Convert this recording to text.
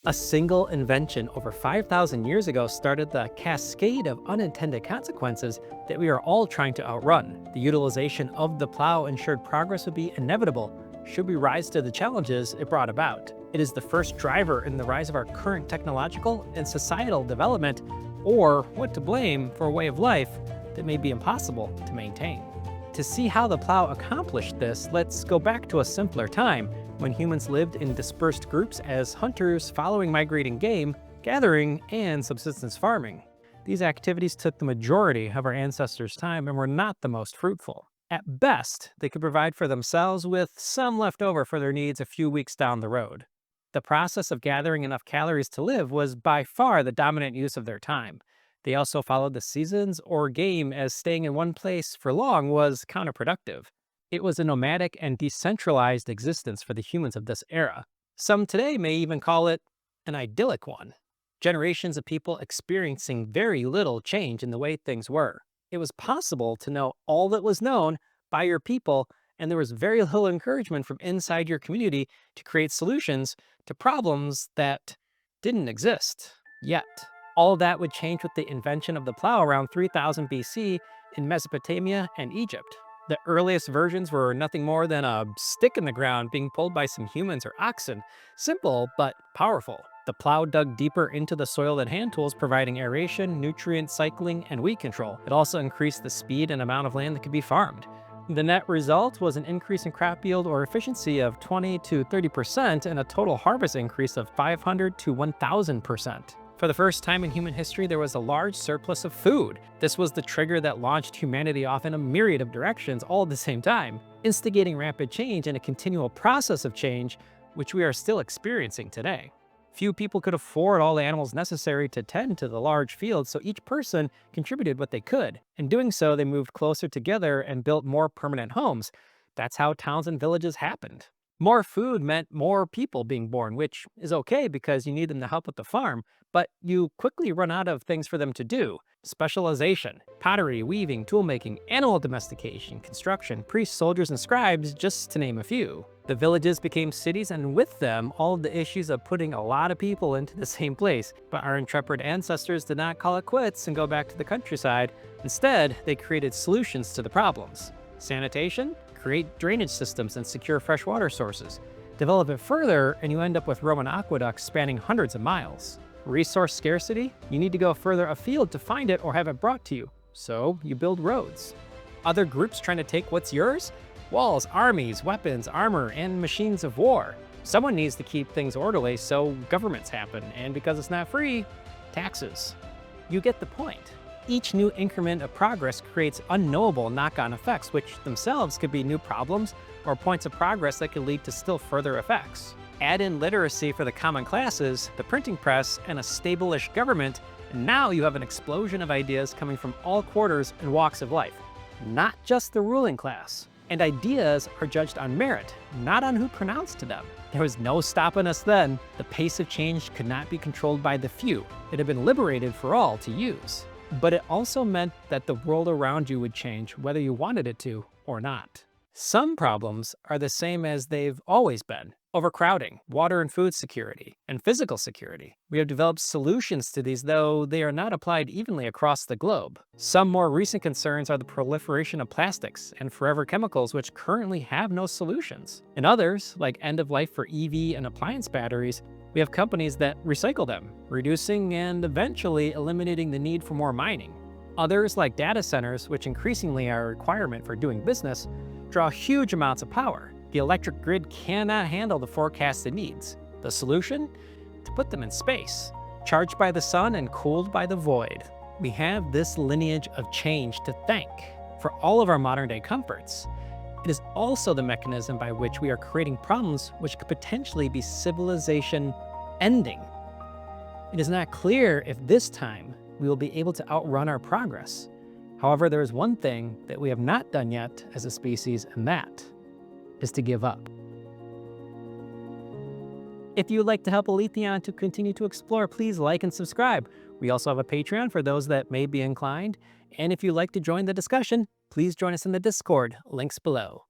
A single invention over 5,000 years ago started the cascade of unintended consequences that we are all trying to outrun. The utilization of the plow ensured progress would be inevitable should we rise to the challenges it brought about. It is the first driver in the rise of our current technological and societal development, or what to blame for a way of life that may be impossible to maintain. To see how the plow accomplished this, let's go back to a simpler time when humans lived in dispersed groups as hunters following migrating game, gathering, and subsistence farming. These activities took the majority of our ancestors' time and were not the most fruitful. At best, they could provide for themselves with some left over for their needs a few weeks down the road. The process of gathering enough calories to live was by far the dominant use of their time. They also followed the seasons or game, as staying in one place for long was counterproductive. It was a nomadic and decentralized existence for the humans of this era. Some today may even call it an idyllic one. Generations of people experiencing very little change in the way things were. It was possible to know all that was known by your people, and there was very little encouragement from inside your community to create solutions to problems that didn't exist yet. All of that would change with the invention of the plow around 3000 BC in Mesopotamia and Egypt. The earliest versions were nothing more than a stick in the ground being pulled by some humans or oxen. Simple, but powerful. The plow dug deeper into the soil than hand tools, providing aeration, nutrient cycling, and weed control. It also increased the speed and amount of land that could be farmed. The net result was an increase in crop yield or efficiency of 20 to 30% and a total harvest increase of 500 to 1,000%. For the first time in human history, there was a large surplus of food. This was the trigger that launched humanity off in a myriad of directions all at the same time, instigating rapid change and a continual process of change, which we are still experiencing today. Few people could afford all the animals necessary to tend to the large fields, so each person contributed what they could. In doing so, they moved closer together and built more permanent homes. That's how towns and villages happened. More food meant more people being born, which is okay because you need them to help with the farm, but you quickly run out of things for them to do. Specialization, pottery, weaving, toolmaking, animal domestication, construction, priests, soldiers, and scribes, just to name a few. The villages became cities, and with them, all of the issues of putting a lot of people into the same place. But our intrepid ancestors did not call it quits and go back to the countryside. Instead, they created solutions to the problems. Sanitation? Create drainage systems and secure freshwater sources. Develop it further, and you end up with Roman aqueducts spanning hundreds of miles. Resource scarcity? You need to go further afield to find it or have it brought to you. So you build roads. Other groups trying to take what's yours? Walls, armies, weapons, armor, and machines of war. Someone needs to keep things orderly, so governments happen, and because it's not free, taxes. You get the point. Each new increment of progress creates unknowable knock-on effects, which themselves could be new problems or points of progress that could lead to still further effects. Add in literacy for the common classes, the printing press, and a stable-ish government, and now you have an explosion of ideas coming from all quarters and walks of life, not just the ruling class. And ideas are judged on merit, not on who pronounced them. There was no stopping us then. The pace of change could not be controlled by the few. It had been liberated for all to use. But it also meant that the world around you would change whether you wanted it to or not. Some problems are the same as they've always been. Overcrowding, water and food security, and physical security. We have developed solutions to these, though they are not applied evenly across the globe. Some more recent concerns are the proliferation of plastics and forever chemicals, which currently have no solutions. In others, like end of life for EV and appliance batteries, we have companies that recycle them, reducing and eventually eliminating the need for more mining. Others, like data centers, which increasingly are a requirement for doing business, draw huge amounts of power. The electric grid cannot handle the forecasted needs. The solution? To put them in space, charged by the sun and cooled by the void. We have this lineage of change to thank for all of our modern-day comforts. It is also the mechanism by which we are creating problems which could potentially be civilization ending. It is not clear if this time we will be able to outrun our progress. However, there is one thing that we have not done yet as a species, and that is to give up. If you would like to help Aletheion to continue to explore, please like and subscribe. We also have a Patreon for those that may be inclined. And if you'd like to join the discussion, please join us in the Discord, links below.